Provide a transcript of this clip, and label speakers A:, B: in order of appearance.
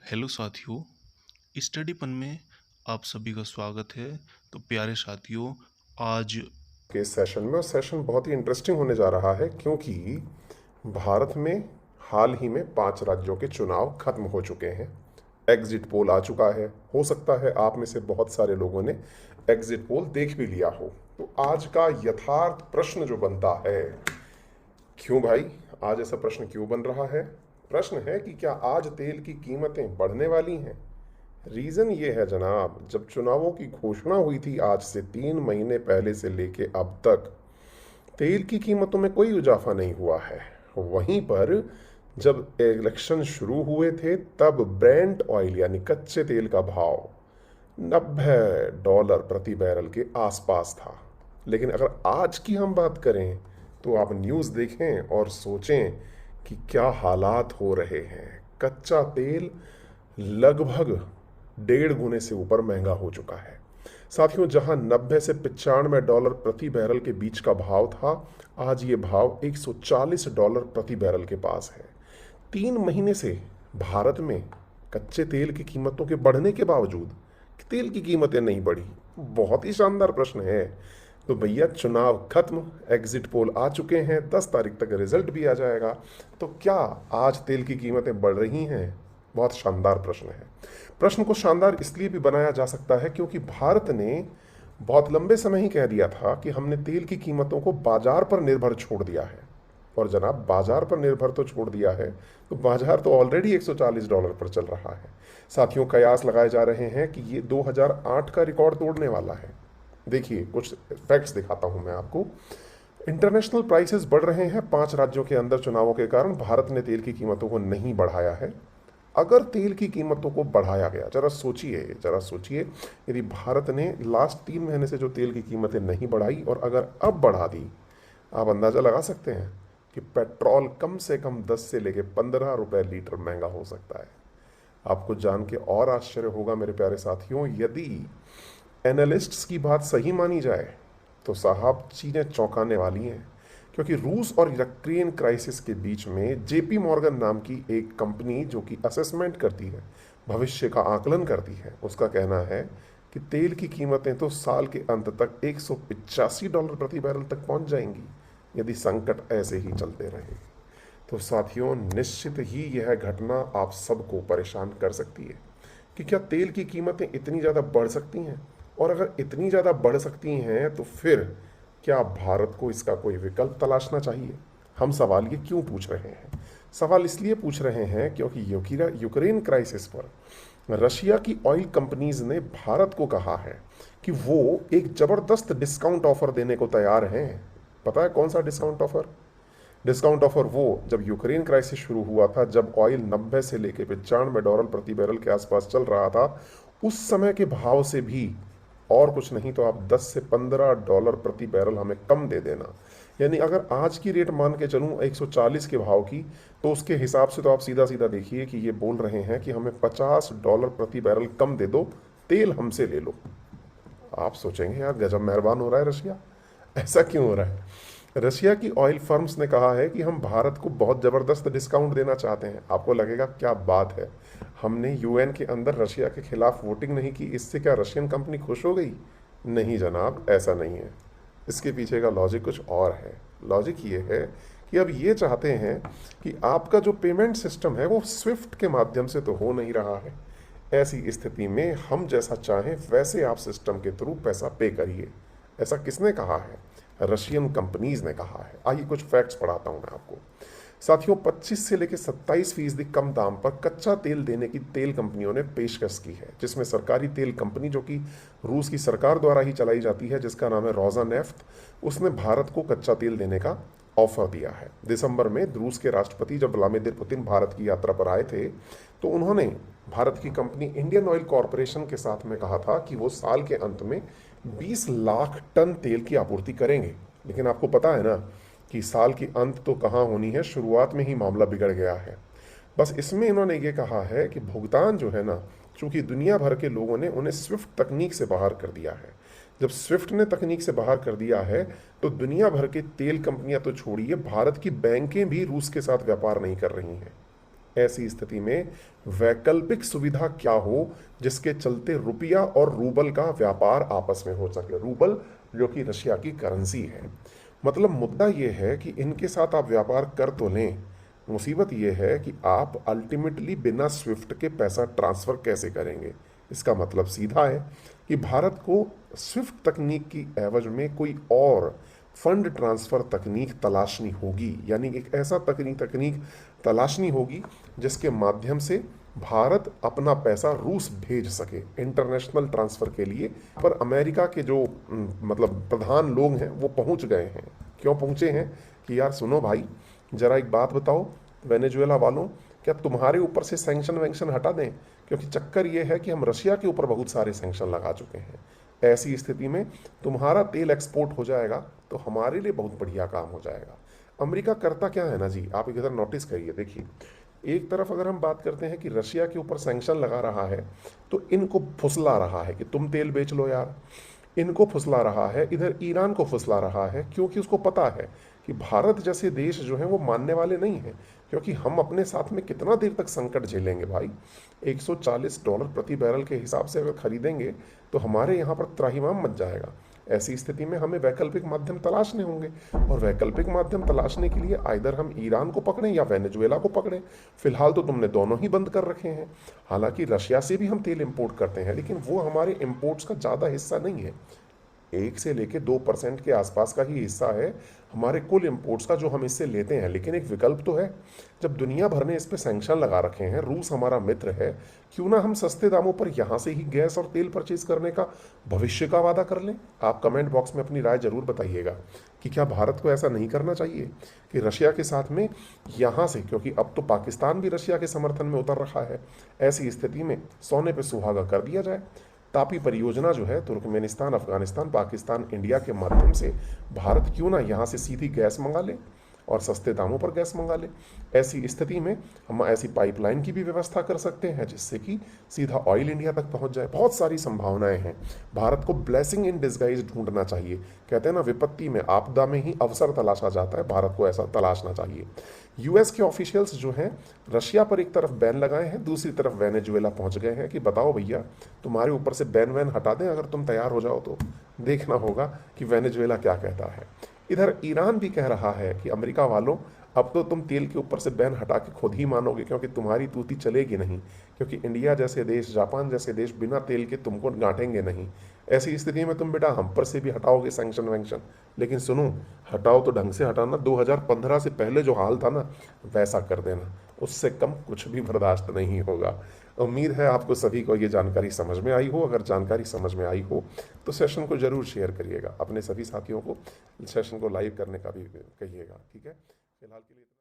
A: Hello साथियों, स्टडीपन में आप सभी का स्वागत है। तो प्यारे साथियों, आज
B: के सेशन में, और सेशन बहुत ही इंटरेस्टिंग होने जा रहा है क्योंकि भारत में हाल ही में 5 राज्यों के चुनाव खत्म हो चुके हैं। एग्जिट पोल आ चुका है। हो सकता है आप में से बहुत सारे लोगों ने एग्जिट पोल देख भी लिया हो। तो आज का यथार्थ प्रश्न जो बनता है, क्यों भाई, आज ऐसा प्रश्न क्यों बन रहा है? प्रश्न है कि क्या आज तेल की कीमतें बढ़ने वाली हैं? रीजन ये है जनाब, जब चुनावों की घोषणा हुई थी आज से 3 महीने पहले से लेके अब तक तेल की कीमतों में कोई इजाफा नहीं हुआ है। वहीं पर जब इलेक्शन शुरू हुए थे तब ब्रेंट ऑयल यानी कच्चे तेल का भाव $90 प्रति बैरल के आसपास था। लेकिन अगर आज की हम बात करें तो आप न्यूज़ देखें और सोचें कि क्या हालात हो रहे हैं। कच्चा तेल लगभग 1.5 गुने से ऊपर महंगा हो चुका है। साथियों, जहां 90 से $95 प्रति बैरल के बीच का भाव था, आज ये भाव $140 प्रति बैरल के पास है। 3 महीने से भारत में कच्चे तेल की कीमतों के बढ़ने के बावजूद तेल की कीमतें नहीं बढ़ी। बहुत ही शानदार प्रश्न है। तो भैया, चुनाव खत्म, एग्जिट पोल आ चुके हैं, 10 तारीख तक रिजल्ट भी आ जाएगा। तो क्या आज तेल की कीमतें बढ़ रही हैं? बहुत शानदार प्रश्न है। प्रश्न को शानदार इसलिए भी बनाया जा सकता है क्योंकि भारत ने बहुत लंबे समय ही कह दिया था कि हमने तेल की कीमतों को बाजार पर निर्भर छोड़ दिया है। और जनाब, बाजार पर निर्भर तो छोड़ दिया है, तो बाजार तो ऑलरेडी $140 पर चल रहा है। साथियों, कयास लगाए जा रहे हैं कि ये 2008 का रिकॉर्ड तोड़ने वाला है। देखिए, कुछ फैक्ट्स दिखाता हूं मैं आपको। इंटरनेशनल प्राइसेस बढ़ रहे हैं 5 राज्यों के अंदर चुनावों के कारण। भारत ने तेल की कीमतों को नहीं बढ़ाया है। अगर तेल की कीमतों को बढ़ाया गया, जरा सोचिए, यदि भारत ने लास्ट 3 महीने से जो तेल की कीमतें नहीं बढ़ाई और अगर अब बढ़ा दी, आप अंदाजा लगा सकते हैं कि पेट्रोल कम से कम 10 से लेके ₹15 लीटर महंगा हो सकता है। आपको जान के और आश्चर्य होगा मेरे प्यारे साथियों, यदि एनालिस्ट्स की बात सही मानी जाए तो साहब चीजें चौंकाने वाली हैं। क्योंकि रूस और यूक्रेन क्राइसिस के बीच में जेपी मॉर्गन नाम की एक कंपनी जो कि असेसमेंट करती है, भविष्य का आकलन करती है, उसका कहना है कि तेल की कीमतें तो साल के अंत तक $185 प्रति बैरल तक पहुंच जाएंगी यदि संकट ऐसे ही चलते रहे। तो साथियों, निश्चित ही यह घटना आप सबको परेशान कर सकती है कि क्या तेल की कीमतें इतनी ज़्यादा बढ़ सकती हैं, और अगर इतनी ज़्यादा बढ़ सकती हैं तो फिर क्या भारत को इसका कोई विकल्प तलाशना चाहिए? हम सवाल ये क्यों पूछ रहे हैं? सवाल इसलिए पूछ रहे हैं क्योंकि यूक्रेन क्राइसिस पर रशिया की ऑयल कंपनीज ने भारत को कहा है कि वो एक ज़बरदस्त डिस्काउंट ऑफर देने को तैयार हैं। पता है कौन सा डिस्काउंट ऑफर? डिस्काउंट ऑफर वो जब यूक्रेन क्राइसिस शुरू हुआ था, जब ऑयल 90 से लेकर $95 प्रति बैरल के आसपास चल रहा था, उस समय के भाव से भी और कुछ नहीं तो आप 10 से $15 प्रति बैरल हमें कम दे देना। यानी अगर आज की रेट मान के चलूँ 140 के भाव की, तो उसके हिसाब से तो आप सीधा सीधा देखिए कि ये बोल रहे हैं कि हमें $50 प्रति बैरल कम दे दो, तेल हमसे ले लो। आप सोचेंगे यार, गजब मेहरबान हो रहा है रशिया। ऐसा क्यों हो रहा है? रशिया की ऑयल फर्म्स ने कहा है कि हम भारत को बहुत ज़बरदस्त डिस्काउंट देना चाहते हैं। आपको लगेगा क्या बात है, हमने यूएन के अंदर रशिया के खिलाफ वोटिंग नहीं की, इससे क्या रशियन कंपनी खुश हो गई? नहीं जनाब, ऐसा नहीं है। इसके पीछे का लॉजिक कुछ और है। लॉजिक ये है कि अब ये चाहते हैं कि आपका जो पेमेंट सिस्टम है वो स्विफ्ट के माध्यम से तो हो नहीं रहा है। ऐसी स्थिति में हम जैसा चाहें वैसे आप सिस्टम के थ्रू पैसा पे करिए। ऐसा किसने कहा है? रशियन कंपनीज ने कहा है। आइए कुछ फैक्ट्स पढ़ाता हूं मैं आपको। साथियों, 25 से लेकर 27% कम दाम पर कच्चा तेल देने की तेल कंपनियों ने पेशकश की है, जिसमें सरकारी तेल कंपनी जो कि रूस की सरकार द्वारा ही चलाई जाती है, जिसका नाम है रोजानेफ्ट, उसने भारत को कच्चा तेल देने का ऑफर दिया है। दिसंबर में रूस के राष्ट्रपति जब व्लादिमीर पुतिन भारत की यात्रा पर आए थे, तो उन्होंने भारत की कंपनी इंडियन ऑयल कॉरपोरेशन के साथ में कहा था कि वो साल के अंत में 20 लाख टन तेल की आपूर्ति करेंगे। लेकिन आपको पता है ना कि साल की अंत तो कहाँ होनी है, शुरुआत में ही मामला बिगड़ गया है। बस इसमें इन्होंने ये कहा है कि भुगतान जो है ना, चूंकि दुनिया भर के लोगों ने उन्हें स्विफ्ट तकनीक से बाहर कर दिया है। जब स्विफ्ट ने तकनीक से बाहर कर दिया है तो दुनिया भर के तेल कंपनियां तो छोड़िए, भारत की बैंकें भी रूस के साथ व्यापार नहीं कर रही हैं। ऐसी स्थिति में वैकल्पिक सुविधा क्या हो जिसके चलते रुपया और रूबल का व्यापार आपस में हो सके। रूबल जो कि रशिया की करेंसी है। मतलब मुद्दा यह है कि इनके साथ आप व्यापार कर तो लें, मुसीबत यह है कि आप अल्टीमेटली बिना स्विफ्ट के पैसा ट्रांसफर कैसे करेंगे। इसका मतलब सीधा है कि भारत को स्विफ्ट तकनीक की एवज में कोई और फंड ट्रांसफर तकनीक तलाशनी होगी, यानी एक ऐसा तकनीक तलाशनी होगी जिसके माध्यम से भारत अपना पैसा रूस भेज सके इंटरनेशनल ट्रांसफर के लिए। पर अमेरिका के जो मतलब प्रधान लोग हैं वो पहुंच गए हैं। क्यों पहुंचे हैं कि यार सुनो भाई, जरा एक बात बताओ वेनेजुएला वालों, क्या तुम्हारे ऊपर से सैंक्शन वैंक्शन हटा दें, क्योंकि चक्कर ये है कि हम रशिया के ऊपर बहुत सारे सैंक्शन लगा चुके हैं। ऐसी स्थिति में तुम्हारा तेल एक्सपोर्ट हो जाएगा तो हमारे लिए बहुत बढ़िया काम हो जाएगा। अमेरिका करता क्या है ना जी, आप इधर नोटिस करिए, देखिए एक तरफ अगर हम बात करते हैं कि रशिया के ऊपर सैंक्शन लगा रहा है तो इनको फुसला रहा है कि तुम तेल बेच लो यार, इनको फुसला रहा है, इधर ईरान को फुसला रहा है, क्योंकि उसको पता है कि भारत जैसे देश जो है वो मानने वाले नहीं हैं, क्योंकि हम अपने साथ में कितना देर तक संकट झेलेंगे भाई। $140 प्रति बैरल के हिसाब से अगर खरीदेंगे तो हमारे यहाँ पर त्राहिमाम मच जाएगा। ऐसी स्थिति में हमें वैकल्पिक माध्यम तलाशने होंगे, और वैकल्पिक माध्यम तलाशने के लिए आइदर हम ईरान को पकड़ें या वेनेजुएला को पकड़ें। फिलहाल तो तुमने दोनों ही बंद कर रखे हैं। हालांकि रशिया से भी हम तेल इंपोर्ट करते हैं, लेकिन वो हमारे इंपोर्ट्स का ज़्यादा हिस्सा नहीं है। 1 से लेकर 2% के आसपास का ही हिस्सा है हमारे कुल इंपोर्ट्स का जो हम इससे लेते हैं। लेकिन एक विकल्प तो है, जब दुनिया भर ने इस पे सैंक्शन लगा रखे हैं, रूस हमारा मित्र है, क्यों ना हम सस्ते दामों पर यहाँ से ही गैस और तेल परचेज करने का भविष्य का वादा कर लें। आप कमेंट बॉक्स में अपनी राय जरूर बताइएगा कि क्या भारत को ऐसा नहीं करना चाहिए कि रशिया के साथ में यहाँ से, क्योंकि अब तो पाकिस्तान भी रशिया के समर्थन में उतर रखा है, ऐसी स्थिति में सोने पे सुहागा कर दिया जाए। तापी परियोजना जो है तुर्कमेनिस्तान, अफगानिस्तान, पाकिस्तान, इंडिया के माध्यम से भारत क्यों ना यहाँ से सीधी गैस मंगा ले और सस्ते दामों पर गैस मंगा ले। ऐसी स्थिति में हम ऐसी पाइपलाइन की भी व्यवस्था कर सकते हैं जिससे कि सीधा ऑयल इंडिया तक पहुंच जाए। बहुत सारी संभावनाएं हैं। भारत को ब्लेसिंग इन डिस्गाइज ढूंढना चाहिए। कहते हैं ना, विपत्ति में, आपदा में ही अवसर तलाशा जाता है, भारत को ऐसा तलाशना चाहिए। यूएस के ऑफिशियल्स जो हैं रशिया पर एक तरफ बैन लगाए हैं, दूसरी तरफ वेनेजुएला पहुंच गए हैं कि बताओ भैया तुम्हारे ऊपर से बैन वैन हटा दें अगर तुम तैयार हो जाओ तो। देखना होगा कि वेनेजुएला क्या कहता है। इधर ईरान भी कह रहा है कि अमेरिका वालों, अब तो तुम तेल के ऊपर से बैन हटा के खुद ही मानोगे, क्योंकि तुम्हारी तूती चलेगी नहीं, क्योंकि इंडिया जैसे देश, जापान जैसे देश बिना तेल के तुमको गांठेंगे नहीं। ऐसी स्थिति में तुम बेटा हम पर से भी हटाओगे सैंक्शन वैंक्शन, लेकिन सुनो, हटाओ तो ढंग से हटाना। 2015 से पहले जो हाल था ना वैसा कर देना, उससे कम कुछ भी बर्दाश्त नहीं होगा। उम्मीद है आपको सभी को ये जानकारी समझ में आई हो। अगर जानकारी समझ में आई हो तो सेशन को जरूर शेयर करिएगा, अपने सभी साथियों को सेशन को लाइव करने का भी कहिएगा। ठीक है, फिलहाल के लिए